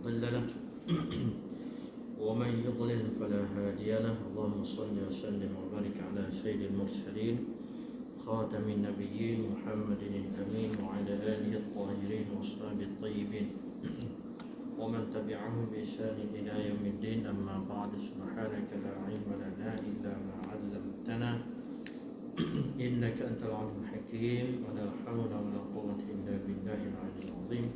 مضل له ومن يضلل فلا هادي له. اللهم صل وسلم وبارك على سيد المرسلين خاتم النبيين محمد الأمين وعلى آله الطاهرين وأصحابه الطيبين ومن تبعهم بإحسان إلى يوم الدين. أما بعد، سبحانك لا علم لنا إلا ما علمتنا إنك أنت العليم الحكيم ولا حول ولا قوة إلا بالله العلي العظيم.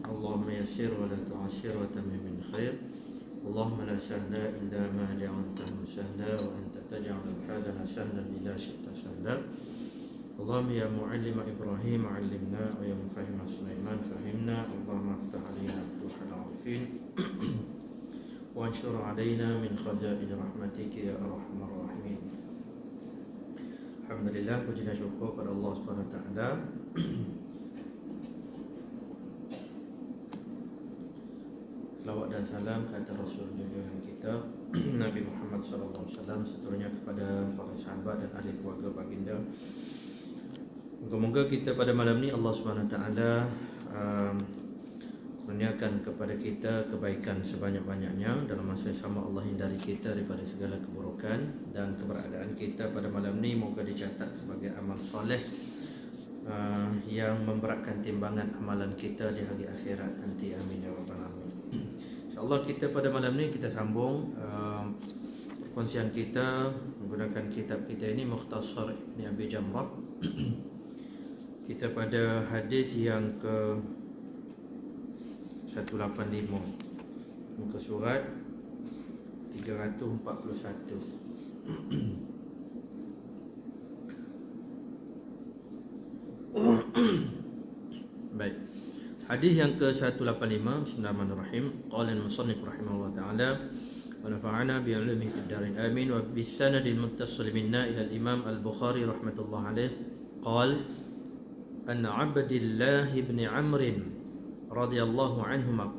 اللهم يسر ولا تعسر وتمم بالخير. اللهم لا سهل إلا ما جعلته سهلا وأنت تجعل الحزن سهلا إذا شئت سهلا. اللهم يا معلم إبراهيم علمنا ويا مفهم سليمان فهمنا. اللهم افتح علينا فتوح العارفين وانشر علينا من خزائن رحمتك يا أرحم الراحمين. Alhamdulillah, puji dan syukur kepada Allah Subhanahu Wa Taala. Selawat dan salam kata Rasul junjungan kita Nabi Muhammad sallallahu alaihi wasallam, seterusnya kepada para sahabat dan ahli keluarga baginda. Moga-moga kita pada malam ni Allah Subhanahu Wa Taala kurniakan kepada kita kebaikan sebanyak-banyaknya. Dalam masa yang sama Allah hindari kita daripada segala keburukan, dan keberadaan kita pada malam ni moga dicatat sebagai amal soleh yang memberatkan timbangan amalan kita di hari akhirat nanti. Amin ya rabbal alamin. InsyaAllah kita pada malam ni kita sambung perkongsian kita menggunakan kitab kita ini, Mukhtasar Ibn Abi Jamrah. Kita pada hadis yang ke 185, muka surat 341. Baik. Hadis yang ke-185. Bismillahirrahmanirrahim. Qala al-musannif rahimahullah ta'ala wa nafa'ana bi 'ilmihi fid darin amin wa bis sanadil muttasil minna ila al-imam al-Bukhari rahmatullah alayh qala anna 'Abdillah ibn Amr radhiyallahu anhuma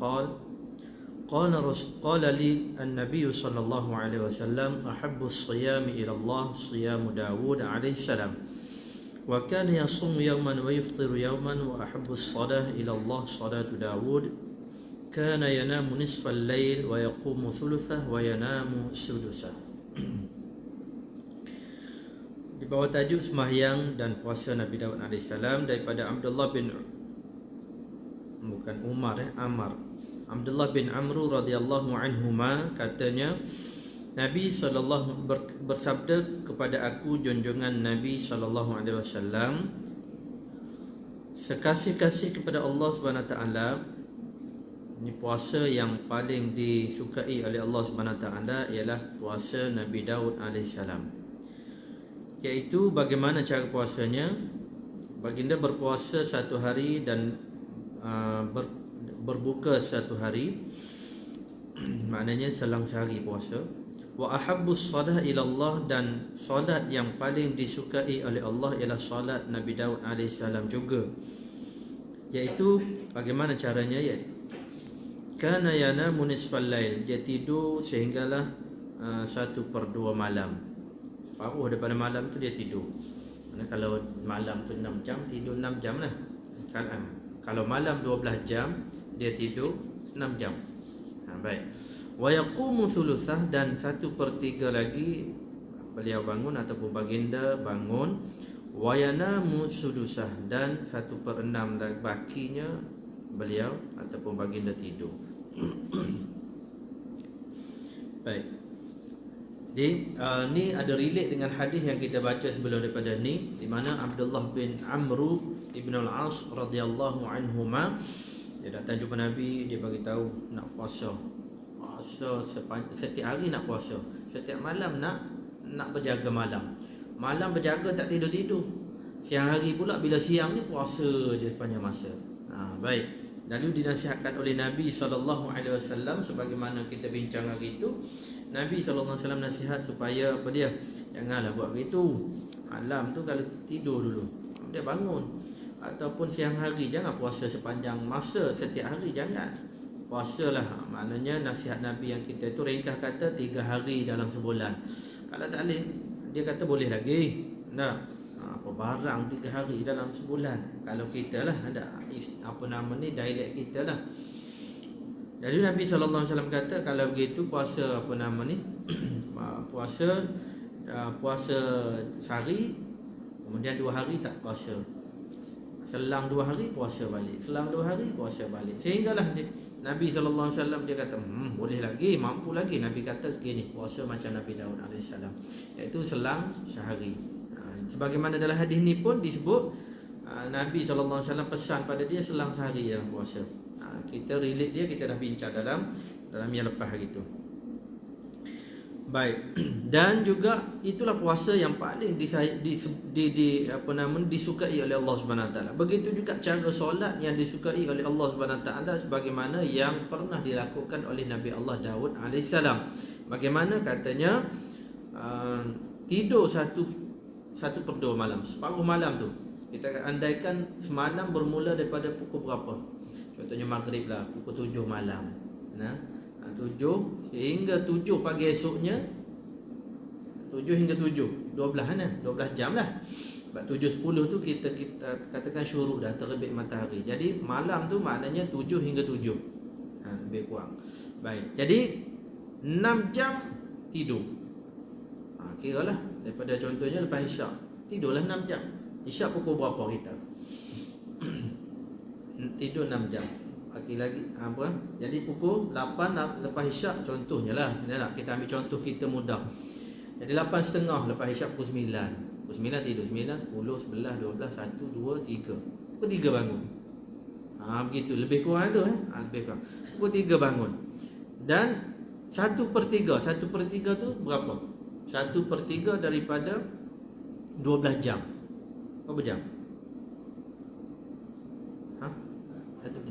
قال لي النبي صلى الله عليه وسلم أحب الصيام إلى الله صيام داود عليه السلام وكان يصوم يوما ويفطر يوما وأحب الصلاة إلى الله صلاة داود كان ينام نصف الليل ويقوم ثلثه وينام سدسه. Di bawah tajuk sembahyang dan puasa Nabi Daud AS daripada Abdullah bin Amr. Abdullah bin Amr radhiyallahu anhuma katanya, Nabi sallallahu bersabda kepada aku, junjungan Nabi sallallahu alaihi wasallam, sekasih-kasih kepada Allah Subhanahu taala, ini puasa yang paling disukai oleh Allah Subhanahu taala ialah puasa Nabi Daud alaihi salam. Iaitu bagaimana cara puasanya? Baginda berpuasa satu hari dan berbuka satu hari, maknanya selang sehari puasa. Wa ahabbus salah ila Allah, dan solat yang paling disukai oleh Allah ialah solat Nabi Daud AS juga. Iaitu bagaimana caranya? Ya, kana yanamu nisfal lail, dia tidur sehinggalah 1/2 malam. Separuh daripada malam tu dia tidur. Kalau malam tu 6 jam, tidur 6 jam lah. Kalau malam 12 jam, dia tidur 6 jam. Baik. Wa yaqumu thulusah, dan 1/3 lagi beliau bangun ataupun baginda bangun. Wa yanamu sudusah, dan 1/6 bakinya beliau ataupun baginda tidur. Baik. Ni ada relate dengan hadis yang kita baca sebelum daripada ni, di mana Abdullah bin Amr ibn al-As radhiyallahu anhuma, dia datang jumpa Nabi, dia bagi tahu nak puasa setiap hari, nak puasa setiap malam, nak berjaga malam. Malam berjaga tak tidur-tidur, siang hari pula bila siang ni puasa je sepanjang masa. Baik. Lalu dinasihatkan oleh Nabi SAW, sebagaimana kita bincang hari itu, Nabi SAW nasihat supaya apa dia? Janganlah buat begitu. Malam tu kalau tidur dulu, dia bangun. Ataupun siang hari, jangan puasa sepanjang masa setiap hari, jangan. Puasalah, maknanya nasihat Nabi yang kita itu ringkas kata 3 hari dalam sebulan. Kalau tak boleh, dia kata boleh lagi. Apa barang 3 hari dalam sebulan. Kalau kita lah ada apa nama ni, dialek kita lah, Jadi Nabi SAW kata kalau begitu puasa apa nama ni puasa sehari, kemudian 2 hari tak puasa, selang 2 hari puasa balik, selang 2 hari puasa balik, sehinggalah Nabi SAW dia kata boleh lagi, mampu lagi. Nabi kata gini, puasa macam Nabi Daud AS, iaitu selang sehari. Sebagaimana dalam hadis ni pun disebut Nabi SAW pesan pada dia selang sehari dalam puasa. Kita relate dia, kita dah bincang dalam yang lepas hari tu. Baik. Dan juga itulah puasa yang paling disukai oleh Allah Subhanahu Wa Taala. Begitu juga cara solat yang disukai oleh Allah Subhanahu Wa Taala sebagaimana yang pernah dilakukan oleh Nabi Allah Daud alaihissalam. Bagaimana katanya tidur 1/2 malam, separuh malam tu. Kita andaikan semalam bermula daripada pukul berapa? Contohnya maghrib lah, pukul 7 malam. 7 sehingga 7 pagi esoknya, 7 hingga 7, 12 kan? 12 jam lah. Sebab 7.10 tu kita katakan syuruk dah, terbit matahari. Jadi malam tu maknanya 7 hingga 7. Lebih kurang. Baik. Jadi 6 jam tidur. Kira lah daripada contohnya lepas isyak, tidurlah 6 jam. Isyak pukul berapa kita? Tidur 6 jam. Lagi apa? Jadi pukul 8 lepas isyak contohnya lah. Kita ambil contoh kita mudah. Jadi 8.30 lepas isyak pukul 9. Pukul 9 tidur, 9, 10, 11, 12, 1, 2, 3. Pukul 3 bangun. Begitu, lebih kurang tu lebih kurang. Pukul 3 bangun. Dan 1/3 tu berapa? 1/3 daripada 12 jam. Berapa jam?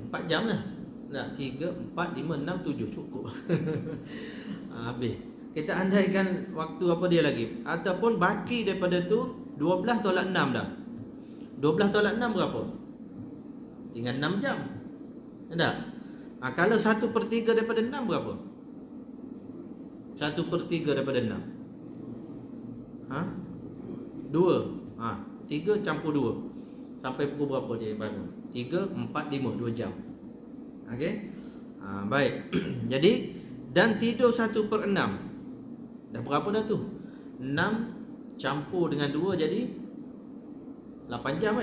4 jam lah. 3, 4, 5, 6, 7 cukup. Habis. Kita andaikan waktu apa dia lagi, ataupun baki daripada tu 12 tolak 6 dah. 12 tolak 6 berapa? Tinggal 6 jam. Tak? Kalau 1/3 daripada 6 berapa? 1/3 daripada 6. 2. 3 campur 2. Sampai pukul berapa dia bangun? 3, 4, 5, 2 jam. Okey? Baik. Jadi, dan tidur 1/6. Dah berapa dah tu? 6 campur dengan 2 jadi 8 jam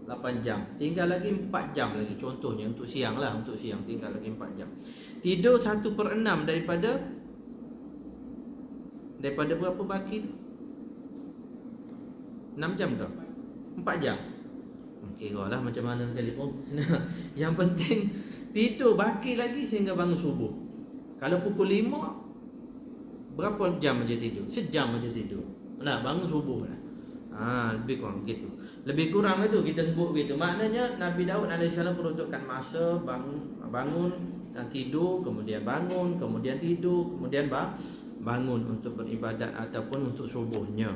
8 jam. Tinggal lagi 4 jam lagi. Contohnya untuk siang lah. Untuk siang tinggal lagi 4 jam. Tidur 1/6 daripada berapa baki tu? 6 jam ke? 4 jam. Kira lah macam mana telefon. Yang penting tidur baki lagi sehingga bangun subuh. Kalau pukul 5, berapa jam aja tidur? Sejam aja tidur. Bangun subuh lah. Lebih kurang begitu. Lebih kurang itu kita sebut begitu. Maknanya Nabi Daud AS peruntukkan masa bangun dan tidur, kemudian bangun, kemudian tidur, kemudian bangun untuk beribadat ataupun untuk subuhnya.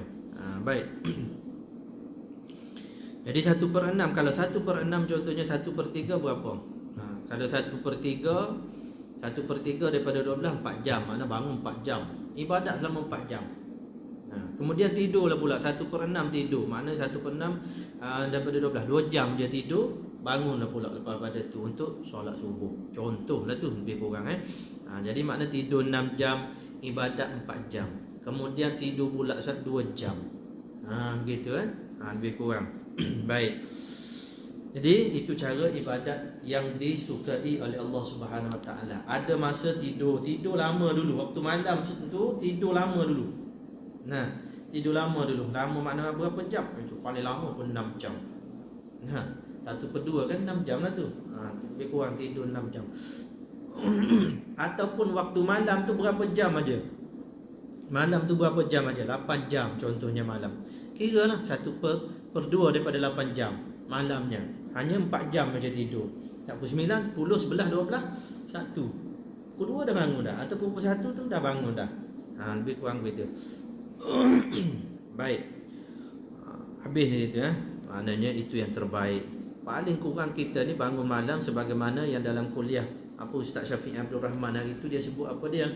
Baik. Jadi 1/6. Kalau 1/6 contohnya 1/3 berapa? Kalau 1/3 daripada 12 4 jam. Mana bangun 4 jam. Ibadat selama 4 jam. Kemudian tidurlah pula 1/6 tidur. Mana 1/6 daripada 12 2 jam je tidur. Bangunlah pula lepas pada tu untuk solat subuh. Contohlah tu lebih kurang jadi makna tidur 6 jam, ibadat 4 jam. Kemudian tidur pula 2 jam. Begitu lebih kurang. Baik. Jadi itu cara ibadat yang disukai oleh Allah Subhanahu Wa Taala. Ada masa tidur lama dulu. Waktu malam tu tidur lama dulu. Tidur lama dulu. Lama makna berapa jam? Itu paling lama pun 6 jam. 1/2 kan 6 jam lah tu. Lebih kurang tidur 6 jam. Ataupun waktu malam tu berapa jam aja? Malam tu berapa jam aja? 8 jam contohnya malam. Kira lah 1/2 daripada 8 jam malamnya. Hanya 4 jam aja tidur. Pukul 9, 10, 11, 12, 1. Pukul 2 dah bangun dah. Atau pukul 1 tu dah bangun dah. Lebih kurang begitu. Baik. Habis ni itu maknanya itu yang terbaik. Paling kurang kita ni bangun malam sebagaimana yang dalam kuliah Ustaz Syafiq Abdul Rahman hari tu dia sebut apa dia?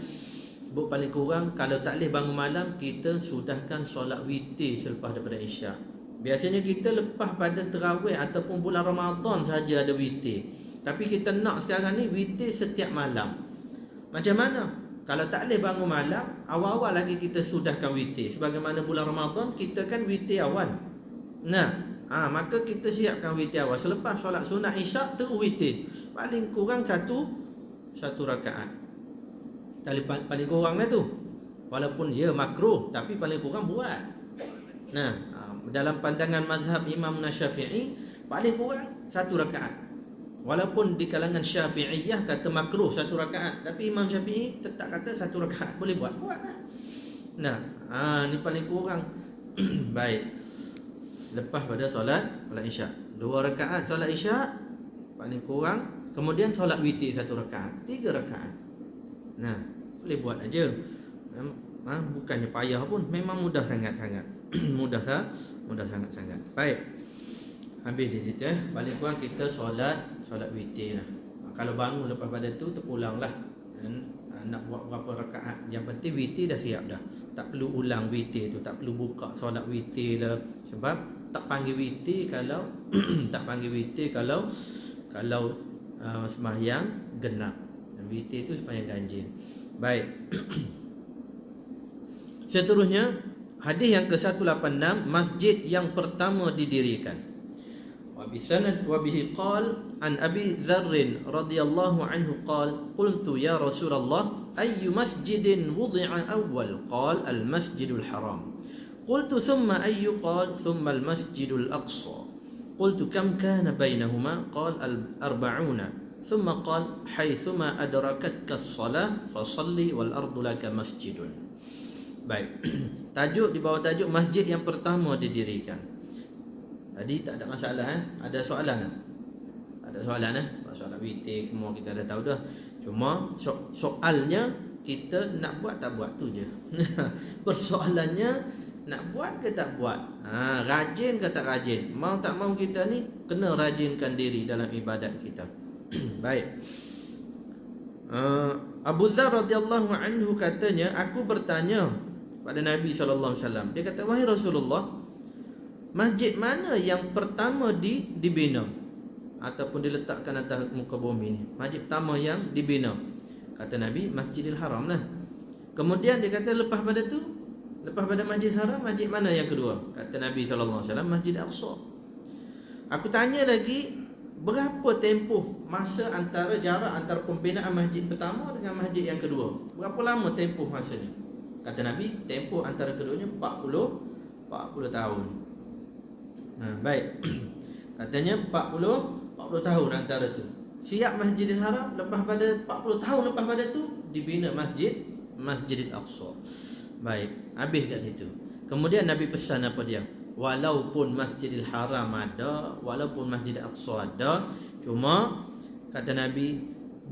Sebut paling kurang kalau tak boleh bangun malam kita sudahkan solat witir selepas daripada isyak. Biasanya kita lepas pada tarawih ataupun bulan Ramadan saja ada witir. Tapi kita nak sekarang ni witir setiap malam. Macam mana? Kalau tak boleh bangun malam, awal-awal lagi kita sudahkan witir. Sebagaimana bulan Ramadan, kita kan witir awal. Maka kita siapkan witir awal. Selepas solat sunat isyak, terus witir. Paling kurang satu rakaat. Paling kurang lah tu. Walaupun dia makruh, tapi paling kurang buat. Dalam pandangan mazhab Imam Syafi'i, paling kurang satu rakaat. Walaupun di kalangan Syafi'iyah kata makruh satu rakaat, tapi Imam Syafi'i tetap kata satu rakaat boleh buat lah. Ni paling kurang. Baik. Lepas pada solat isyak, 2 rakaat solat isyak paling kurang. Kemudian solat witir 1 rakaat, 3 rakaat. Boleh buat aja. Bukannya payah pun, memang mudah sangat-sangat. mudah sangat-sangat. Baik. Habis di situ paling kurang kita solat witir lah. Kalau bangun lepas pada tu terpulanglah. Nak buat berapa rakaat, yang penting witir dah siap dah. Tak perlu ulang witir tu, tak perlu buka solat witir lah. Sebab tak panggil witir kalau tak panggil witir kalau sembahyang genap. Witir tu sembahyang ganjil. Baik. Seterusnya, hadis yang ke-186, masjid yang pertama didirikan. وبسند وبه قال عن أبي ذر رضي الله عنه قال قلت يا رسول الله أي مسجد وضع أول قال المسجد الحرام قلت ثم أي قال ثم المسجد الأقصى قلت كم كان بينهما قال 40 ثم قال حيثما أدركتك الصلاة فصلي والأرض لك مسجد. Baik. Tajuk di bawah tajuk masjid yang pertama didirikan. Tadi tak ada masalah Ada soalan tak? Ada soalan soalan witir semua kita dah tahu dah. Cuma soalnya kita nak buat tak buat tu je. Persoalannya nak buat ke tak buat. Rajin ke tak rajin. Mau tak mau kita ni kena rajinkan diri dalam ibadat kita. Baik. Abu Dzar radhiyallahu anhu katanya, aku bertanya pada Nabi sallallahu alaihi wasallam. Dia kata, wahai Rasulullah, masjid mana yang pertama dibina ataupun diletakkan atas muka bumi ni? Masjid pertama yang dibina. Kata Nabi, Masjidil Haram lah. Kemudian dia kata lepas pada Masjid Haram, masjid mana yang kedua? Kata Nabi SAW, Masjid Aqsa. Aku tanya lagi, berapa tempoh masa jarak antara pembinaan masjid pertama dengan masjid yang kedua? Berapa lama tempoh masanya? Kata Nabi, tempoh antara keduanya 40 tahun. Baik. Katanya 40 tahun antara tu. Siap Masjidil Haram, lepas pada 40 tahun lepas pada tu dibina Masjidil Aqsa. Baik, habis kat situ. Kemudian Nabi pesan apa dia? Walaupun Masjidil Haram ada, walaupun Masjidil Aqsa ada, cuma kata Nabi,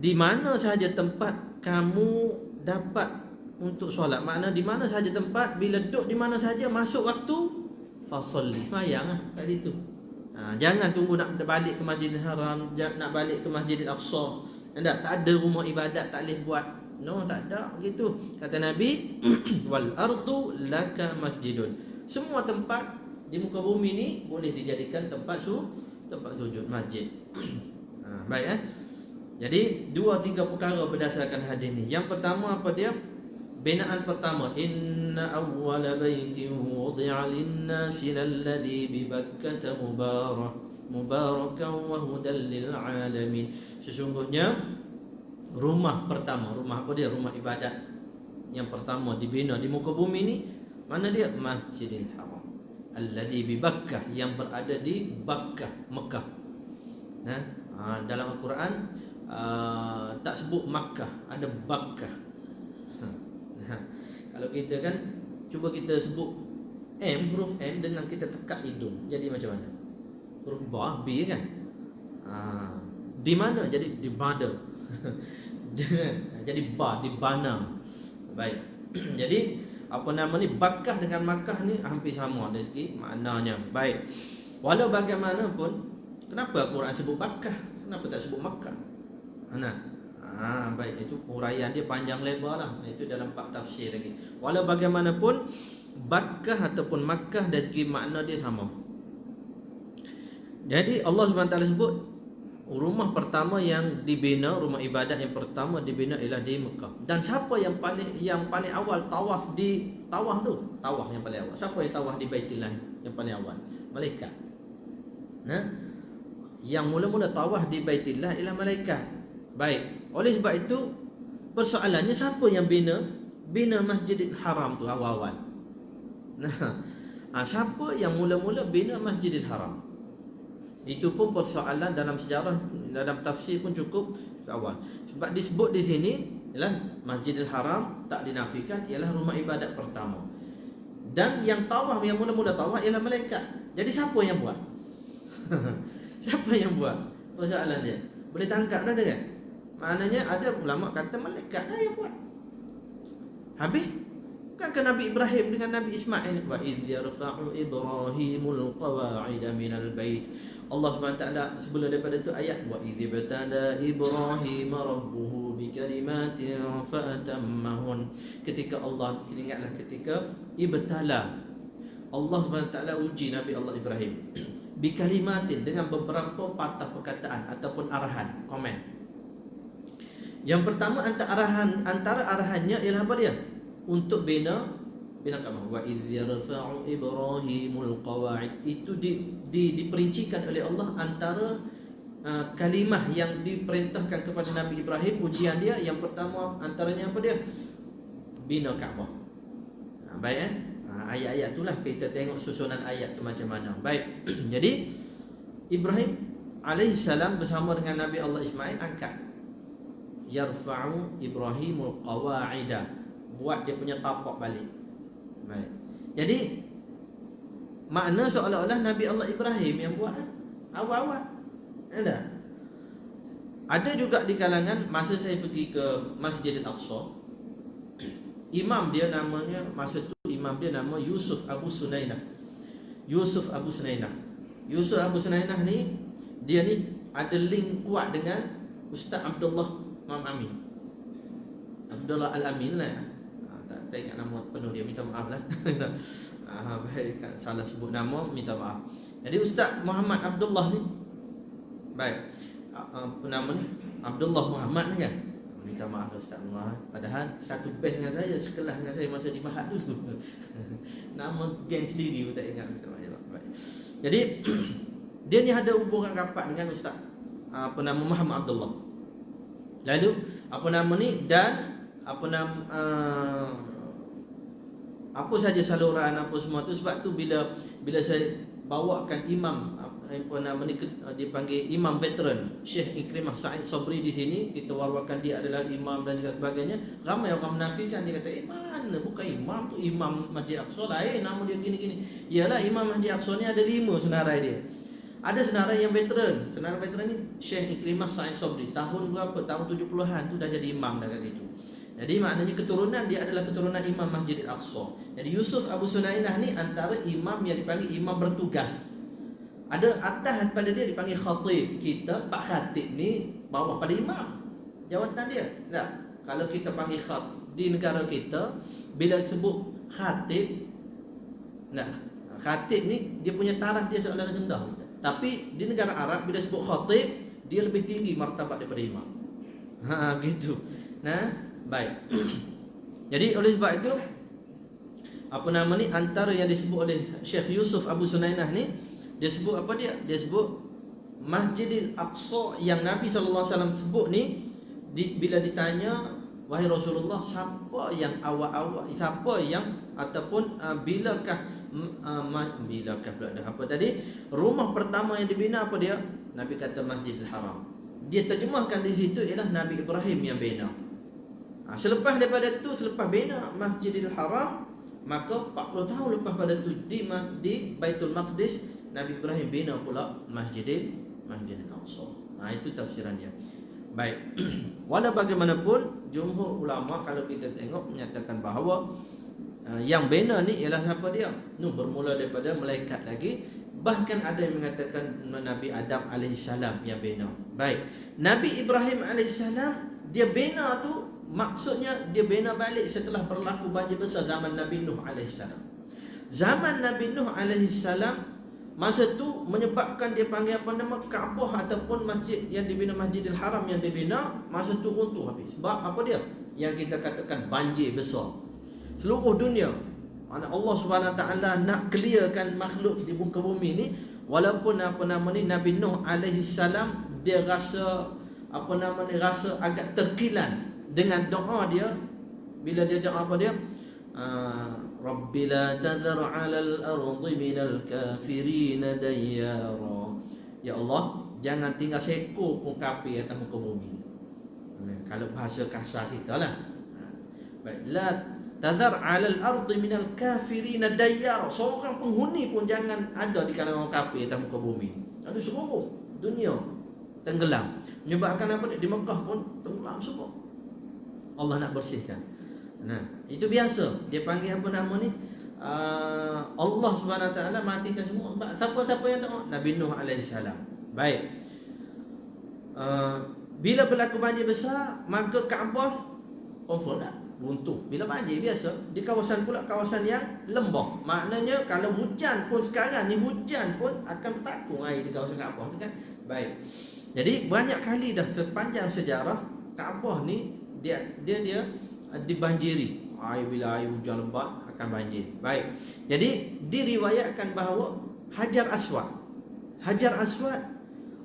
di mana sahaja tempat kamu dapat untuk solat, makna di mana sahaja tempat, bila duduk di mana sahaja, masuk waktu, fasolli, semayang lah kat situ. Jangan tunggu nak balik ke Masjidil Haram, nak balik ke Masjidil Aqsa. Tak ada rumah ibadat tak boleh buat. No, tak ada gitu. Kata Nabi, wal ardu laka masjidun. Semua tempat di muka bumi ni boleh dijadikan tempat sujud, masjid. Baik Jadi 2-3 perkara berdasarkan hadis ni. Yang pertama apa dia? Binaan pertama, inna awwala baitin wudi'a lin-nasi lalladhi bi Bakkah mubarakan wa hudan lil alamin. Sesungguhnya rumah pertama, rumah apa dia? Rumah ibadat yang pertama dibina di muka bumi ni, mana dia? Masjidil Haram alladhi bi Bakkah, yang berada di Bakkah, Mekah. Dalam Al-Quran tak sebut Makkah, ada Bakkah. Kalau kita kan cuba kita sebut huruf M dengan kita tekak hidung, jadi macam mana? Huruf B kan? Di mana? Jadi di Bada. Jadi ba di Bana. Baik. Jadi apa nama ni, Bakkah dengan Makkah ni hampir sama dari segi maknanya. Baik. Walau bagaimanapun, kenapa Al-Quran sebut Bakkah? Kenapa tak sebut Makkah? Baik, itu huraian dia panjang lebar lah. Itu dalam bab tafsir lagi. Walau bagaimanapun, Bakkah ataupun Makkah dari segi makna dia sama. Jadi Allah SWT sebut rumah pertama yang dibina, rumah ibadat yang pertama dibina ialah di Mekah. Dan siapa yang paling awal tawaf tu? Tawaf yang paling awal. Siapa yang tawaf di Baitullah yang paling awal? Malaikat. Nah, yang mula-mula tawaf di Baitullah ialah malaikat. Baik. Oleh sebab itu, persoalannya siapa yang bina Masjidil Haram tu awal-awal? Nah, siapa yang mula-mula bina Masjidil Haram? Itu pun persoalan dalam sejarah, dalam tafsir pun cukup awal. Sebab disebut di sini ialah Masjidil Haram, tak dinafikan, ialah rumah ibadat pertama. Dan yang tawaf, yang mula-mula tawaf ialah malaikat. Jadi siapa yang buat? Siapa yang buat? Persoalan dia. Boleh tangkap dah kan? Maknanya ada ulama kata malaikat dah yang buat. Habis kan ke Nabi Ibrahim dengan Nabi Ismail, wa iz yarfa'u Ibrahimul qawa'ida minal bait. Allah SWT sebelum daripada itu ayat, wa iz ibtada Ibrahim rabbuhu bikalimatin fa'atammahun. Ketika Allah, ingatlah ketika ibtala, Allah SWT uji Nabi Allah Ibrahim bikalimatin, dengan beberapa patah perkataan ataupun arahan, komen. Yang pertama antara arahannya ialah apa dia? Untuk bina Kaabah. Wa idz yarfa'u Ibrahimul qawa'id, itu diperincikan oleh Allah antara kalimah yang diperintahkan kepada Nabi Ibrahim, ujian dia yang pertama antaranya apa dia? Bina Kaabah. Baik ayat-ayat itulah kita tengok susunan ayat tu macam mana. Baik. Jadi Ibrahim alaihissalam bersama dengan Nabi Allah Ismail angkat yarfa'u Ibrahimul qawa'ida, buat dia punya tapak balik. Baik. Jadi makna seolah-olah Nabi Allah Ibrahim yang buat awal-awal. Ada juga di kalangan, masa saya pergi ke Masjidil Aqsa, imam dia namanya, masa tu imam dia nama Yusuf Abu Sunainah. Yusuf Abu Sunainah ni, dia ni ada link kuat dengan Ustaz Abdullah Amin. Abdullah Al-Amin lah. Tak ingat nama penuh dia, minta maaf lah. Baik, salah sebut nama, minta maaf. Jadi Ustaz Muhammad Abdullah ni, baik, apa nama ni? Abdullah Muhammad ni kan? Minta maaf Ustaz Muhammad. Padahal satu batch dengan saya, sekelas dengan saya masa di Mahat dulu. Nama geng sendiri pun tak ingat, minta maaf. Baik. Jadi dia ni ada hubungan rapat dengan Ustaz apa nama Muhammad Abdullah. Lalu apa nama ni, dan apa nama apa saja saluran apa semua tu. Sebab tu bila saya bawakan imam apa nama ni, dipanggil imam veteran Syekh Ikrimah Sa'id Sabri di sini, kita war-warkan dia adalah imam dan juga sebagainya, ramai orang menafikan. Dia kata mana, bukan imam tu, imam Masjid Aqsa lain, nama dia gini-gini. Yalah, imam Masjid Aqsa ni ada 5 senarai dia. Ada senarai yang veteran. Senarai veteran ni Syekh Ikrimah Sa'id Sabri, tahun berapa? Tahun 70-an tu dah jadi imam dah kat situ. Jadi maknanya keturunan dia adalah keturunan Imam Masjidil Aqsa. Jadi Yusuf Abu Sunainah ni antara imam yang dipanggil imam bertugas. Ada atas pada dia dipanggil khatib. Kita Pak Khatib ni bawah pada imam, jawatan dia. Tak? Kalau kita panggil khatib di negara kita, bila sebut khatib, khatib ni dia punya taraf dia seolah rendah. Tapi di negara Arab bila sebut khatib, dia lebih tinggi martabat daripada imam. Gitu. Nah, baik. Jadi oleh sebab itu apa nama ni, antara yang disebut oleh Syekh Yusuf Abu Sunainah ni, dia sebut apa dia? Dia sebut Masjidil Aqsa yang Nabi SAW sebut ni, bila ditanya, wahai Rasulullah, siapa yang awal-awal, siapa yang ataupun bilakah pula dah apa tadi, rumah pertama yang dibina, apa dia? Nabi kata Masjidil Haram. Dia terjemahkan di situ ialah Nabi Ibrahim yang bina. Selepas daripada tu, selepas bina Masjidil Haram, maka 40 tahun lepas pada tu di Baitul Maqdis, Nabi Ibrahim bina pula Masjidil Aqsa. Itu tafsiran dia. Baik. Walau bagaimanapun, jumhur ulama kalau kita tengok menyatakan bahawa yang bina ni ialah siapa dia? Bermula daripada malaikat lagi. Bahkan ada yang mengatakan Nabi Adam alaihissalam yang bina. Baik. Nabi Ibrahim alaihissalam, dia bina tu maksudnya dia bina balik setelah berlaku banjir besar zaman Nabi Nuh alaihissalam. Zaman Nabi Nuh alaihissalam, masa tu menyebabkan dia panggil apa nama Kaabah ataupun masjid yang dibina, Masjidil Haram yang dibina, masa tu runtuh habis. Sebab apa dia? Yang kita katakan banjir besar. Seluruh dunia, mana Allah Subhanahu taala nak clearkan makhluk di muka bumi ni, walaupun apa nama ni Nabi Nuh alaihi salam dia rasa apa nama ni, rasa agak terkilan dengan doa dia bila dia doa apa dia? Rabbi la tazar 'alal ardi minal kafirin dayyara. Ya Allah, jangan tinggal seekor pun kafir atas muka bumi. Kalau bahasa kasar kita lah. Baik, la tazar 'alal ardi minal kafirin dayyara. Seorang penghuni pun jangan ada di kalangan orang kafir atas muka bumi. Ada seluruh dunia tenggelam. Menyebabkan apa? Di Mekah pun tenggelam semua. Allah nak bersihkan. Nah, itu biasa. Dia panggil apa nama ni? Allah Subhanahu taala matikan semua. Siapa-siapa yang doa? Nabi Nuh alaihi salam. Baik. Bila berlaku banjir besar, maka Kaabah confirm dah runtuh. Bila banjir biasa, di kawasan pula kawasan yang lembah. Maknanya kalau hujan pun sekarang ni, hujan pun akan bertakung air di kawasan Kaabah tu kan. Baik. Jadi banyak kali dah sepanjang sejarah Kaabah ni dia dibanjiri. Bila air hujan lebat akan banjir. Baik. Jadi diriwayatkan bahawa Hajar Aswad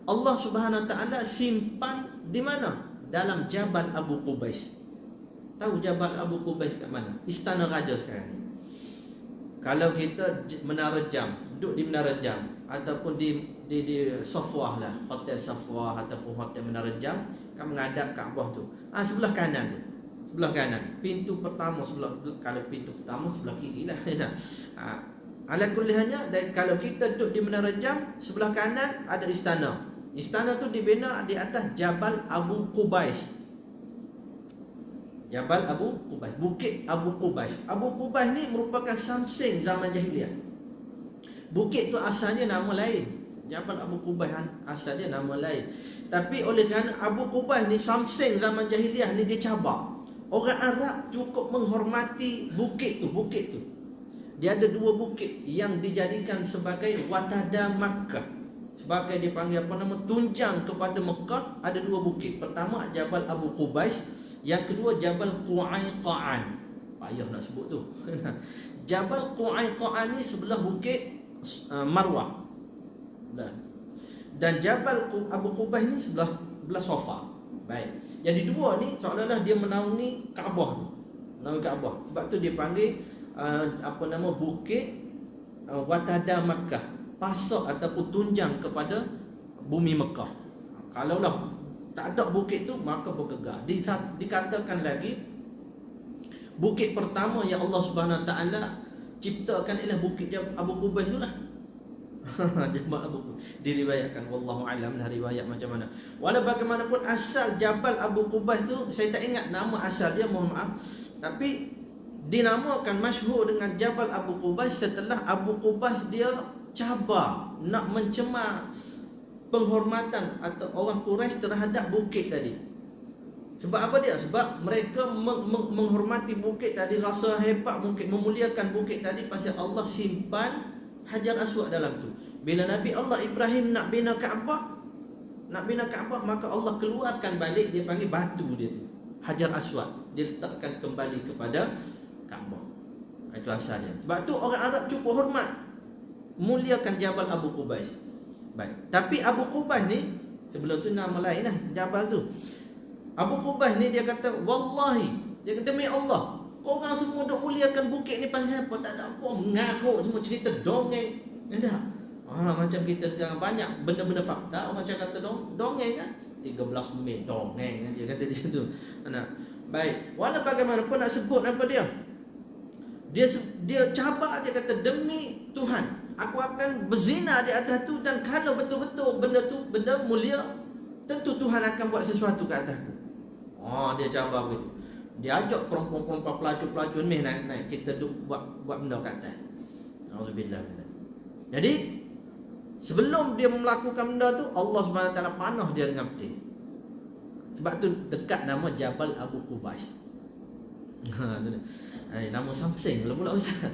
Allah Subhanahu taala simpan di mana? Dalam Jabal Abu Qubais. Tahu Jabal Abu Qubais kat mana? Istana raja sekarang. Kalau kita Menara Jam, duduk di Menara Jam ataupun di Safwah lah, Hotel Safwah ataupun Hotel Menara Jam, kan menghadap Kaabah tu. Sebelah kanan tu. Sebelah kanan. Pintu pertama sebelah, kalau pintu pertama sebelah kiri lah. Ala kulihannya, kalau kita duduk di Menara Jam, sebelah kanan ada istana. Istana tu dibina di atas Jabal Abu Qubais. Jabal Abu Qubais, Bukit Abu Qubais. Abu Qubais ni merupakan samsing zaman jahiliah. Bukit tu asalnya nama lain. Jabal Abu Qubais asalnya nama lain. Tapi oleh kerana Abu Qubais ni samsing zaman jahiliah ni dicabar, orang Arab cukup menghormati bukit tu. Dia ada dua bukit yang dijadikan sebagai watada Makkah. Sebagai dipanggil apa nama, tunjang kepada Mekah. Ada dua bukit. Pertama Jabal Abu Qubais, yang kedua Jabal Qu'aiqa'an. Payah nak sebut tu. Jabal Qu'aiqa'an ni sebelah bukit Marwah. Dan Jabal Abu Qubais ni sebelah Safa. Baik. Jadi dua ni seolah-olah dia menaungi Kaabah tu. Menaungi Kaabah. Sebab tu dia panggil apa nama, bukit watada Makkah. Pasak ataupun tunjang kepada bumi Mekah. Kalaulah tak ada bukit tu, maka bergegar. Dikatakan lagi, bukit pertama yang Allah Subhanahu taala ciptakan ialah bukit Abu Qubais tu lah. Jabal Abu Qubais. Diriwayatkan, wallahu alam lah riwayat macam mana. Walau bagaimanapun asal Jabal Abu Qubais tu, saya tak ingat nama asal dia, mohon maaf. Tapi dinamakan masyhur dengan Jabal Abu Qubais setelah Abu Qubais dia cabar nak mencemar penghormatan atau orang Quraisy terhadap bukit tadi. Sebab apa dia? Sebab mereka menghormati bukit tadi, rasa hebat mungkin, memuliakan bukit tadi pasal Allah simpan Hajar Aswad dalam tu. Bila Nabi Allah Ibrahim nak bina Kaabah, maka Allah keluarkan balik, dia panggil batu dia tu, Hajar Aswad, dia letakkan kembali kepada Kaabah. Itu asalnya. Sebab tu orang Arab cukup hormat, muliakan Jabal Abu Qubais. Baik. Tapi Abu Qubais ni, sebelum tu nama lain lah Jabal tu. Abu Qubais ni dia kata, wallahi, dia kata, demi Allah, korang semua duk muliakan bukit ni pasal apa? Tak ada apa, mengarut semua cerita dongeng. Ada. Macam kita sekarang banyak benda-benda fakta, orang macam kata dongeng kan? 13 Mei dongeng aja kata di situ. Baik. Walau bagaimanapun nak sebut apa dia? Dia cabar, dia kata, demi Tuhan, aku akan berzina di atas tu, dan kalau betul-betul benda tu benda mulia, tentu Tuhan akan buat sesuatu ke atasku. Dia cabar begitu. Dia ajak perempuan-perempuan pelacur-pelacur ni naik kita buat benda kat atas. Auzubillah. Jadi sebelum dia melakukan benda tu, Allah Subhanahu taala panah dia dengan peti. Sebab tu dekat nama Jabal Abu Qubais. Nama something pula ustaz.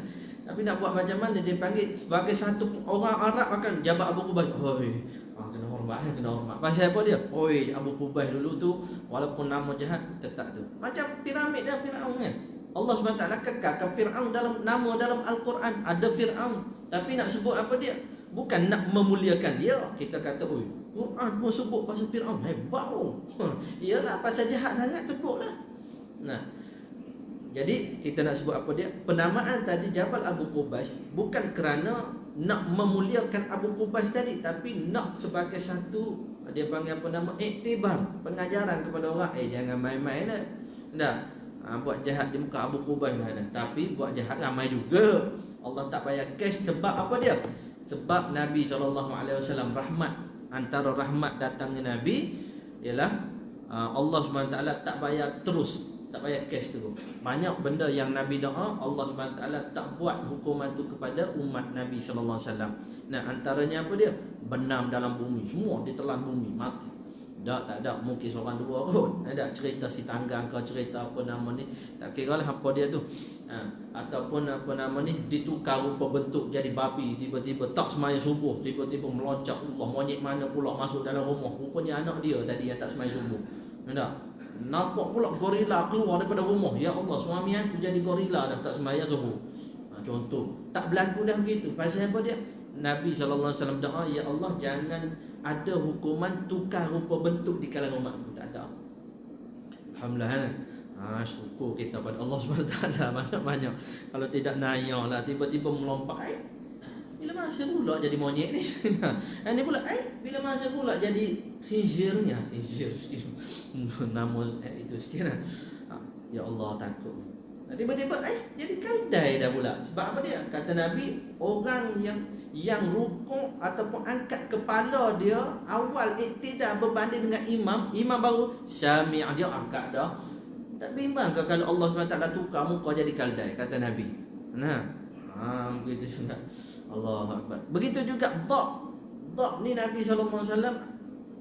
Tapi nak buat macam mana, dia panggil sebagai satu orang Arab akan jabat Abu Qubaih. Hoi, kena hormat, kena hormat. Pasal apa dia? Oi, Abu Qubaih dulu tu walaupun nama jahat tetap tu. Macam piramid dia Firaun kan. Allah SWT kekalkan Firaun dalam nama dalam Al-Quran. Ada Firaun, tapi nak sebut apa dia? Bukan nak memuliakan dia. Kita kata, oi, Quran pun sebut pasal Firaun, hebat oh. Iyalah, pasal jahat sangat sebutlah. Nah, jadi kita nak sebut apa dia? Penamaan tadi Jabal Abu Qubaih bukan kerana nak memuliakan Abu Qubaih tadi, tapi nak sebagai satu, dia panggil apa nama, iktibar, pengajaran kepada orang. Jangan main-main lah. Dah, buat jahat di muka Abu Qubaih lah dah. Tapi buat jahat ramai juga. Allah tak bayar cash. Sebab apa dia? Sebab Nabi SAW rahmat. Antara rahmat datangnya Nabi ialah Allah SWT tak bayar terus, tak bayar cash tu. Banyak benda yang Nabi doa, Allah SWT tak buat hukuman tu kepada umat Nabi SAW. Nah, antaranya apa dia? Benam dalam bumi, semua ditelan bumi, mati. Tak ada, mungkin seorang dua kot. Ada cerita si tanggang ke, cerita apa nama ni, tak kira lah apa dia tu. Ataupun apa nama ni, ditukar rupa bentuk jadi babi, tiba-tiba tak semaya subuh, tiba-tiba meloncat, Allah, monyet mana pula masuk dalam rumah. Rupanya anak dia tadi yang tak semaya subuh. Tak? Nampak pula gorila keluar daripada rumah. Ya Allah, suami aku jadi gorila dah tak semaya subuh. Contoh. Tak berlaku dah begitu. Pasal apa dia? Nabi SAW doa, ya Allah, jangan ada hukuman tukar rupa bentuk di kalangan umat aku. Tak ada. Alhamdulillah. Syukur kita pada Allah SWT banyak-banyak. Kalau tidak naik lah, tiba-tiba melompat. Bila masa pula jadi monyet ni? Ini pula, bila masa pula jadi khinzirnya? Khinzir sikit. Nama itu sikit lah. Ya Allah, takut. Tiba-tiba, jadi kaldai dah pula. Sebab apa dia? Kata Nabi, orang yang rukuk ataupun angkat kepala dia awal iktidar berbanding dengan imam baru syami' dia angkat dah. Tak bimbang ke kalau Allah SWT tukar muka jadi kaldai, kata Nabi. Begitu juga. Allahu Akbar. Begitu juga dak ni Nabi SAW,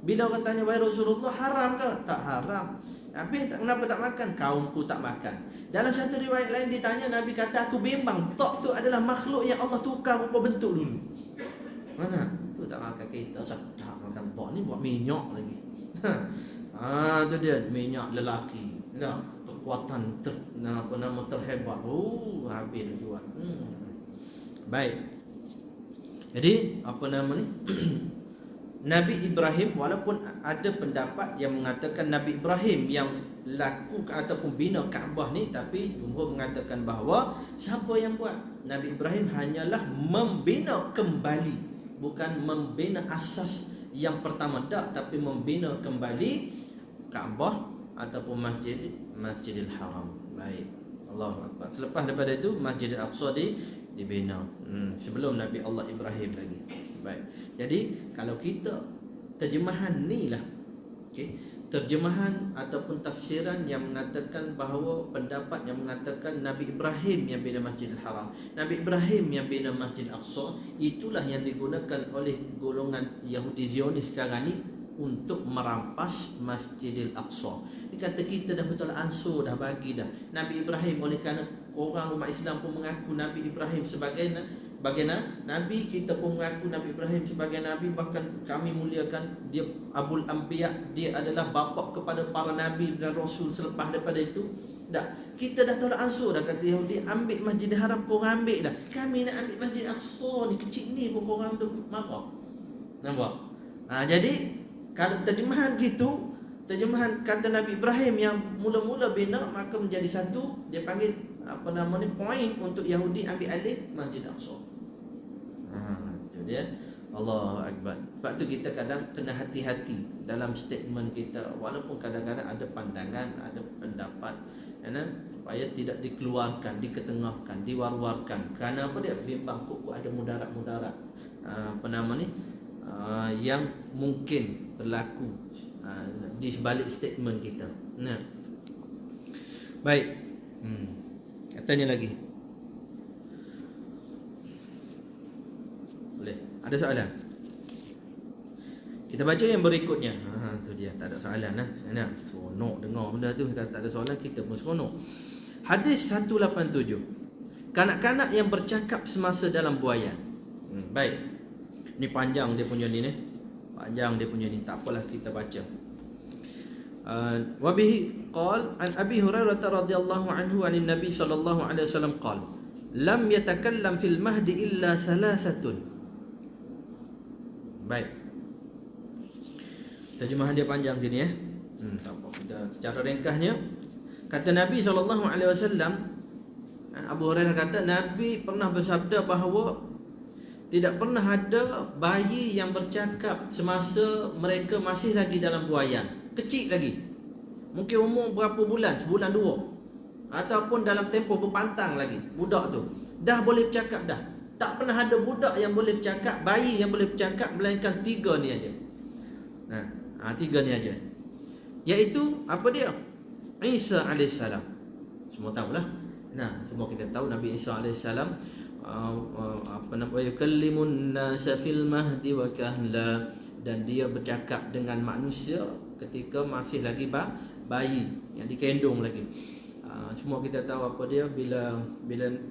bila orang tanya, wahai Rasulullah, haram ke? Tak haram. Habis kenapa tak makan? Kaumku tak makan. Dalam satu riwayat lain ditanya, Nabi kata, aku bimbang, dak tu adalah makhluk yang Allah tukar rupa bentuk dulu. Mana? Tu tak makan. Kita sedap makan dak ni, buat minyak lagi. Tu dia, minyak lelaki. Kekuatan terhebat. Habis jual. Baik. Jadi apa nama ni? Nabi Ibrahim, walaupun ada pendapat yang mengatakan Nabi Ibrahim yang laku ataupun bina Kaabah ni, tapi jumhur mengatakan bahawa siapa yang buat? Nabi Ibrahim hanyalah membina kembali, bukan membina asas yang pertama dak, tapi membina kembali Kaabah ataupun Masjidil Haram. Baik. Allahu Akbar. Selepas daripada itu Masjidil Aqsa dibina. Sebelum Nabi Allah Ibrahim lagi. Baik. Jadi kalau kita terjemahan ni lah, terjemahan ataupun tafsiran yang mengatakan bahawa pendapat yang mengatakan Nabi Ibrahim yang bina Masjidil Haram, Nabi Ibrahim yang bina Masjid Aqsa, itulah yang digunakan oleh golongan Yahudi Zionis sekarang ni untuk merampas Masjidil Aqsa. Dia kata kita dah betul ansur dah bagi dah. Nabi Ibrahim, oleh kerana orang umat Islam pun mengaku Nabi Ibrahim sebagai Nabi, kita pun mengaku Nabi Ibrahim sebagai Nabi, bahkan kami muliakan dia Abul Anbiya, dia adalah bapa kepada para Nabi dan Rasul selepas daripada itu. Kita dah tolak ansur dah, kata Yahudi, ambil Masjidil Haram, korang ambil dah. Kami nak ambil Masjid Aqsa ni, kecil ni pun korang tu marah. Nampak? Jadi kalau terjemahan gitu, terjemahan kata Nabi Ibrahim yang mula-mula bina, maka menjadi satu, dia panggil apa nama ni, point untuk Yahudi ambil alih Masjid Aqsa. Itu dia. Allahu Akbar. Sebab tu kita kadang kena hati-hati dalam statement kita, walaupun kadang-kadang ada pandangan, ada pendapat, supaya tidak dikeluarkan, diketengahkan, diwar-warkan. Kerana apa dia? Bimbang kok ada mudarat-mudarat apa nama ni, yang mungkin berlaku di sebalik statement kita. Baik. Katanya lagi. Boleh. Ada soalan? Kita baca yang berikutnya. Tu dia, tak ada soalan lah. Seronok dengar benda tu. Kalau tak ada soalan, kita pun seronok. Hadis 187. Kanak-kanak yang bercakap semasa dalam buaian. Baik. Ni panjang dia punya ni. Panjang dia punya ni. Tak apalah kita baca. Wa bihi qala an Abi Hurairah radhiyallahu anhu anin Nabi sallallahu alaihi wasallam qala lam yatakallam fil mahdi illa thalathatun. Baik. Terjemahan dia panjang sini tak apa, kita secara ringkasnya kata Nabi sallallahu alaihi wasallam, Abu Hurairah kata Nabi pernah bersabda bahawa tidak pernah ada bayi yang bercakap semasa mereka masih lagi dalam buaian. Kecil lagi. Mungkin umur berapa bulan, sebulan dua. Ataupun dalam tempoh berpantang lagi. Budak tu dah boleh bercakap dah. Tak pernah ada budak yang boleh bercakap, bayi yang boleh bercakap, melainkan 3 ni aja. Nah, 3 ni aja. Iaitu apa dia? Isa alaihissalam. Semua tahulah. Nah, semua kita tahu Nabi Isa alaihissalam yukallimun nasa fil mahdi wa kahla, dan dia bercakap dengan manusia ketika masih lagi bayi yang dikandung lagi. Semua kita tahu apa dia, bila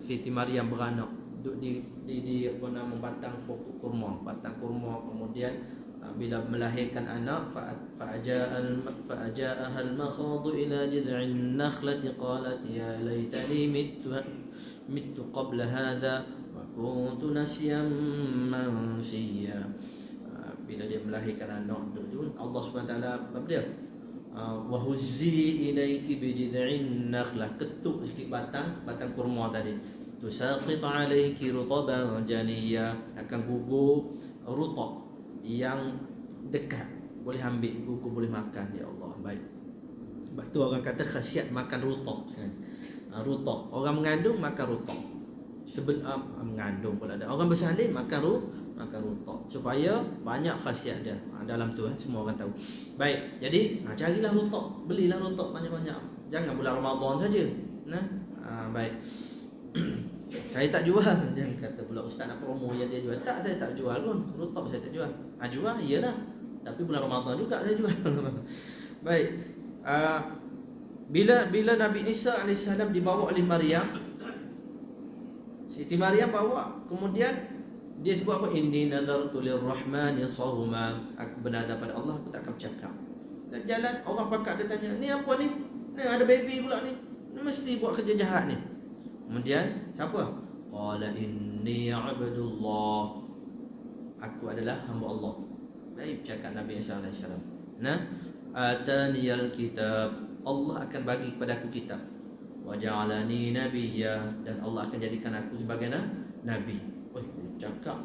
Siti Maryam beranak duduk di apa nama batang pokok kurma, kemudian bila melahirkan anak fa'aja'aha al-makhadu ila jiz'in nakhlati qalat ya laitani mittu qabla hadha wa kuntu nasyan mansiya. Bila dia melahirkan anak tu, Allah SWT apa dia? Wa huzzi ilaiki bi jiz'in nakhlah, ketuk sikit batang kurma tadi. Tusaqit alayki rutaban janiyya, akan gugur rutab yang dekat, boleh ambil, gugur boleh makan. Ya Allah, baik. Sebab tu orang kata khasiat makan rutab kan. Rutab, orang mengandung makan rutab. Mengandung pula ada. Orang bersalin makan rutab supaya banyak khasiat dia dalam tu semua orang tahu. Baik, jadi carilah rutab, belilah rutab banyak-banyak. Jangan bulan Ramadan saja. Baik. Saya tak jual. Jangan kata pula ustaz nak promo yang dia jual. Tak, saya tak jual pun. Rutab saya tak jual. Jual iyalah, tapi bulan Ramadan juga saya jual. Baik. Bila Nabi Isa alaihissalam dibawa oleh Maryam, Siti Maryam bawa, kemudian dia sebut apa? Inni nazartu lirrahmani sawma. Aku bernazar pada Allah, aku tak akan bercakap. Dan jalan orang pakak dia tanya, ni apa ni? Ni ada baby pula ni. Ni mesti buat kerja jahat ni. Kemudian siapa? Qala inni abdullah. Aku adalah hamba Allah. Baik cakap Nabi Isa alaihissalam. Ataniyal kitab. Allah akan bagi kepada aku kitab. Wa ja'alani nabiyya, dan Allah akan jadikan aku sebagai nabi. Cakap.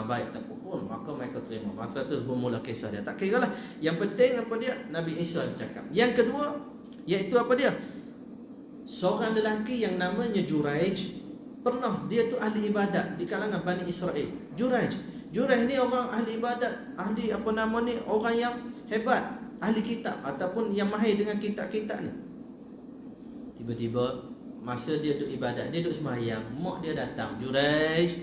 Baik, tak pun maka mereka terima. Masa tu bermula kisah dia. Tak kira lah. Yang penting apa dia? Nabi Isa bercakap. Yang kedua, iaitu apa dia? Seorang lelaki yang namanya Juraij. Pernah, dia tu ahli ibadat di kalangan Bani Israel. Juraij ni orang ahli ibadat, ahli apa nama ni, orang yang hebat, ahli kitab ataupun yang mahir dengan kitab-kitab ni. Tiba-tiba masa dia duduk ibadat, dia duduk sembahyang, mak dia datang. Juraij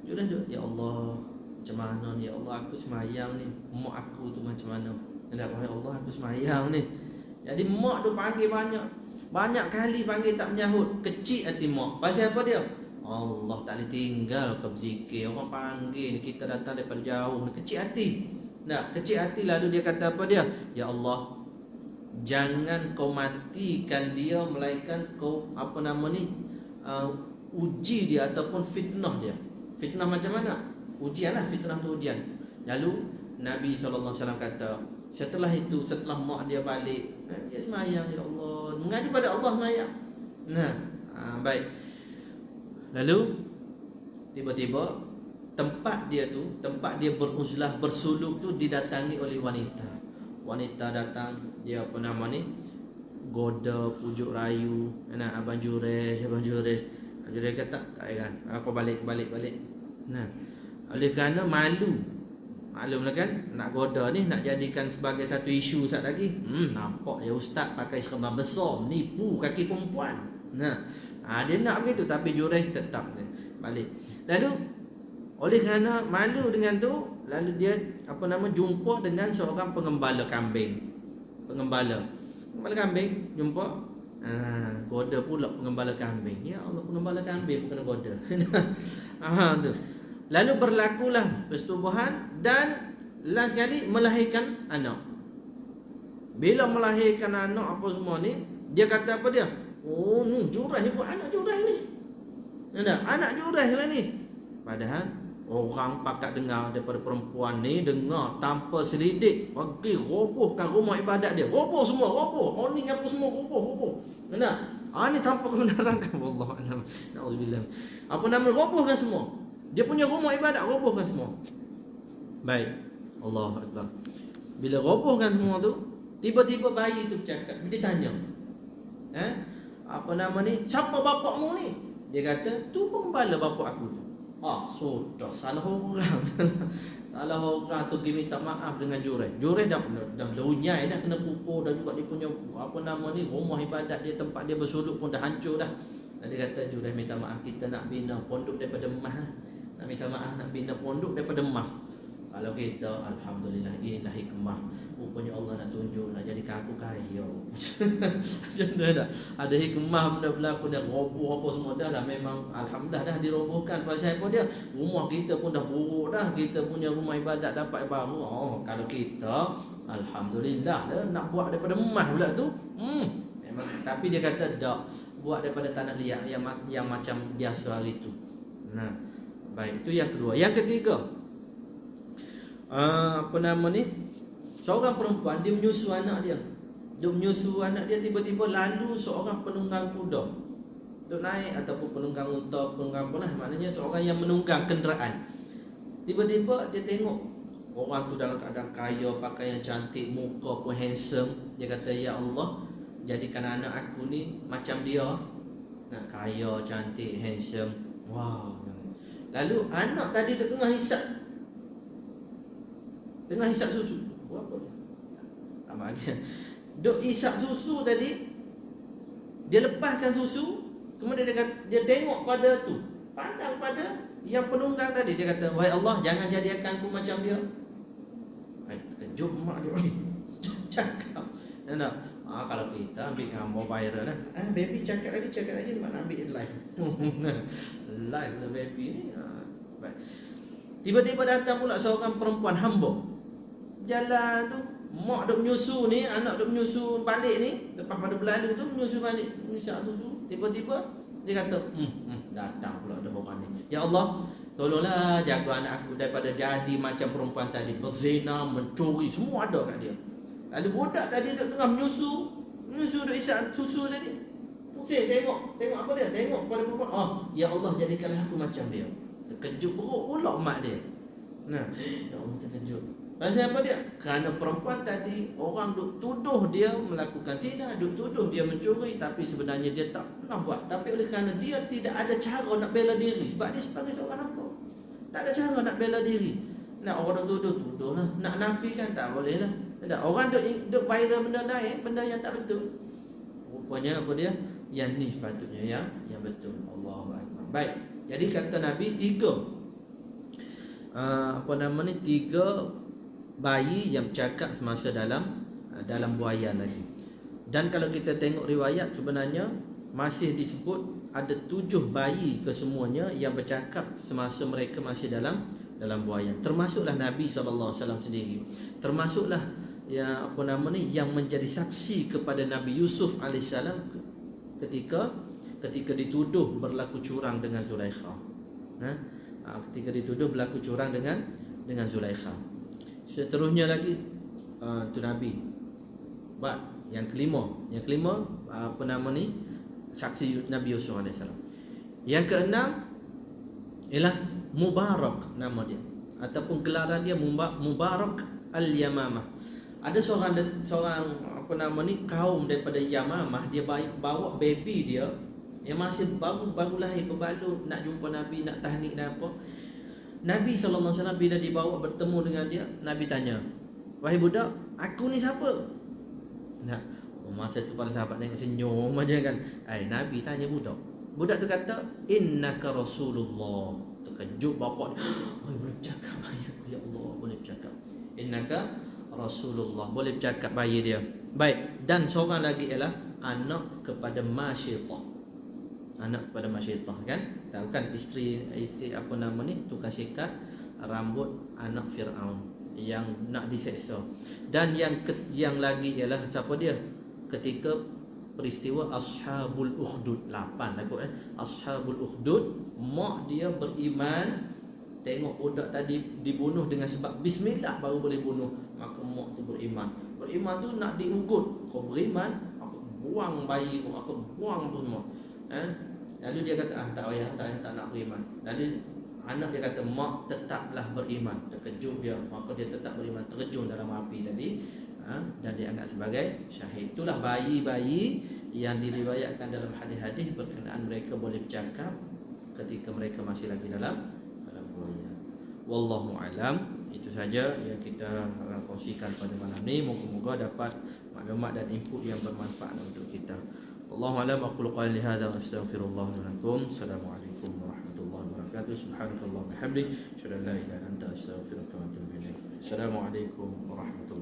duduk, ya Allah, macam mana ni? Ya Allah, aku sembahyang ni, mak aku tu macam mana? Ya Allah, aku sembahyang ni. Jadi mak tu panggil banyak kali panggil tak menyahut. Kecil hati mak. Pasal apa dia? Allah tak boleh tinggal kau berzikir. Orang panggil, kita datang daripada jauh. Kecil hati. Kecil hati. Lalu dia kata apa dia? Ya Allah, jangan kau matikan dia, melainkan kau apa nama ni, uji dia ataupun fitnah dia. Fitnah macam mana? Ujian lah, fitnah tu ujian. Lalu Nabi SAW kata, setelah itu, setelah mak dia balik, dia semayang, ya Allah, mengadu pada Allah semayang. Baik. Lalu tiba-tiba tempat dia beruzlah, bersuluk tu didatangi oleh wanita. Wanita datang, dia apa nama ni, goda, pujuk rayu, Abang Jurej. Jurej kata, tak kan, aku balik. Oleh kerana maklumlah kan, nak goda ni nak jadikan sebagai satu isu sat lagi. Nampak ya ustaz pakai serban besar, nipu kaki perempuan. Dia nak begitu, tapi Jurej tetap balik. Lalu oleh kerana malu dengan tu, lalu dia apa nama, jumpa dengan seorang pengembala kambing. Pengembala kambing jumpa. Goda pula pengembala kambing. Ya Allah, pengembala kambing bukan goda. Tu. Lalu berlakulah persetubuhan dan last kali melahirkan anak. Bila melahirkan anak apa semua ni, dia kata apa dia? Oh, ni jurah ibu anak jurah ni. Anak jurah lah ni. Padahal orang pakat dengar daripada perempuan ni, dengar tanpa selidik, pergi robohkan rumah ibadat dia. Roboh semua, roboh. Oni apa semua roboh. Ni tanpa kebenaran kan, wallahualam. Nauzubillah. Apa nama, robohkan semua. Dia punya rumah ibadat robohkan semua. Baik. Allahu akbar. Bila robohkan semua tu, tiba-tiba bayi tu bercakap. Dia tanya, apa nama ni? Siapa bapakmu ni? Dia kata, tu pembala bapak aku tu. Sudah salah orang. Salah orang tu pergi minta maaf dengan Jureh. Jureh dah lunyai dah, kena pukul, dan juga dia punya apa nama ni, rumah ibadat dia, tempat dia bersuluk pun dah hancur dah. Dan dia kata, Jureh minta maaf, kita nak bina pondok daripada emas. Nak minta maaf, nak bina pondok daripada emas. Kalau kita, alhamdulillah, inilah hikmah. Rupanya Allah nak tunjuk, nak jadikan aku kaya. Macam tu dah. Ada hikmah benda berlaku, dia roboh apa semua dah. Memang alhamdulillah dah dirobohkan. Pasal apa dia? Rumah kita pun dah buruk dah. Kita punya rumah ibadat dapat baru. Kalau kita, alhamdulillah dah, nak buat daripada emas pula tu. Memang. Tapi dia kata tak, buat daripada tanah liat yang macam biasa hari tu. Baik, itu yang kedua. Yang ketiga, apa nama ni, seorang perempuan dia menyusu anak dia. Dia menyusu anak dia, tiba-tiba lalu seorang penunggang kuda, duk naik, ataupun penunggang unta, penunggang apa lah, maknanya seorang yang menunggang kenderaan. Tiba-tiba dia tengok orang tu dalam keadaan kaya, pakaian cantik, muka pun handsome. Dia kata, ya Allah, jadikan anak aku ni macam dia. Kaya, cantik, handsome. Wow. Lalu anak tadi duk tengah hisap susu. Apa tu? Amalnya duk hisap susu tadi, dia lepaskan susu, kemudian dia tengok pada tu, pandang pada yang penunggang tadi. Dia kata, wahai Allah, jangan jadikan aku macam dia. Terkejut mak dia. Cakap. Kalau kita ambil gambar viral lah, baby cakap lagi, mak nak ambil live. Live lah baby ni. Baik. Tiba-tiba datang pula seorang perempuan hamba. Jalan tu, mak duk menyusu ni, anak duk menyusu balik ni, lepas pada berlalu tu menyusu balik, menyusu susu. Tiba-tiba dia kata, datang pula ada orang ni. Ya Allah, tolonglah jaga anak aku daripada jadi macam perempuan tadi, berzina, mencuri, semua ada kat dia. Lalu budak tadi duk tengah menyusu duk isap susu tadi. Pusing tengok apa dia? Tengok pada perempuan. Ya Allah, jadikanlah aku macam dia. Terkejut beruk pula mak dia. Ya Allah, terkejut. Pasal apa dia? Kerana perempuan tadi, orang duk tuduh dia melakukan zina, duk tuduh dia mencuri, tapi sebenarnya dia tak pernah buat. Tapi oleh kerana dia tidak ada cara nak bela diri, sebab dia sebagai seorang hamba, tak ada cara nak bela diri. Orang duk tuduh lah, nak nafikan tak boleh lah. Orang duk viral benda lain, benda yang tak betul. Rupanya apa dia? Yang ni sepatutnya yang betul. Allahu akbar. Baik. Jadi kata Nabi, tiga bayi yang bercakap semasa dalam buayan lagi. Dan kalau kita tengok riwayat, sebenarnya masih disebut ada 7 bayi kesemuanya yang bercakap semasa mereka masih dalam buayan. Termasuklah Nabi SAW sendiri. Termasuklah yang menjadi saksi kepada Nabi Yusuf AS ketika dituduh berlaku curang dengan Zulaikha. Ketika dituduh berlaku curang dengan Zulaikha. Seterusnya lagi tu Nabi. Yang kelima saksi Nabi Yusuf AS. Yang keenam ialah Mubarak nama dia, ataupun gelaran dia Mubarak Al-Yamamah. Ada seorang kaum daripada Yamamah, dia bawa baby dia yang masih baru lahir, berbalut, nak jumpa Nabi, nak tahnik dan apa. Nabi SAW bila dibawa bertemu dengan dia, Nabi tanya, wahai budak, aku ni siapa? Masa tu para sahabat tengok senyum aja kan. Nabi tanya budak tu kata, innaka Rasulullah. Terkejut bapak dia, boleh bercakap ayahku, ya Allah, boleh bercakap. Innaka Rasulullah, boleh bercakap bayi dia. Baik, dan seorang lagi ialah anak kepada Masyittah. Anak kepada Masyittah kan? Tahu kan isteri apa nama ni, tukar sikat rambut anak Firaun yang nak diseksa. Dan yang lagi ialah siapa dia? Ketika peristiwa Ashabul Ukhdud, 8 lah kot Ashabul Ukhdud, mak dia beriman. Tengok budak tadi dibunuh dengan sebab bismillah baru boleh bunuh, maka mak tu beriman. Beriman tu nak diugut, kau beriman, aku buang bayi kau, aku buang apa semua. Lalu dia kata tak payah, tak nak beriman. Lalu anak dia kata mak tetaplah beriman. Terkejut dia, maka dia tetap beriman, terjun dalam api tadi, dan dianggap sebagai syahid. Itulah bayi-bayi yang diriwayatkan dalam hadis-hadis berkenaan mereka boleh bercakap ketika mereka masih lagi dalam buaya. Wallahu alam. Itu saja yang kita kongsikan pada malam ni. Moga-moga dapat maklumat dan input yang bermanfaat untuk kita. Wallahu alam. Aqulu qali hadza wa astaghfirullah wa lakum. Assalamualaikum warahmatullahi wabarakatuh. Subhanakallah wa bihamdik, asyhadu an la ilaha illa anta, astaghfiruka wa atubu ilaik. Assalamualaikum warahmatullahi wabarakatuh.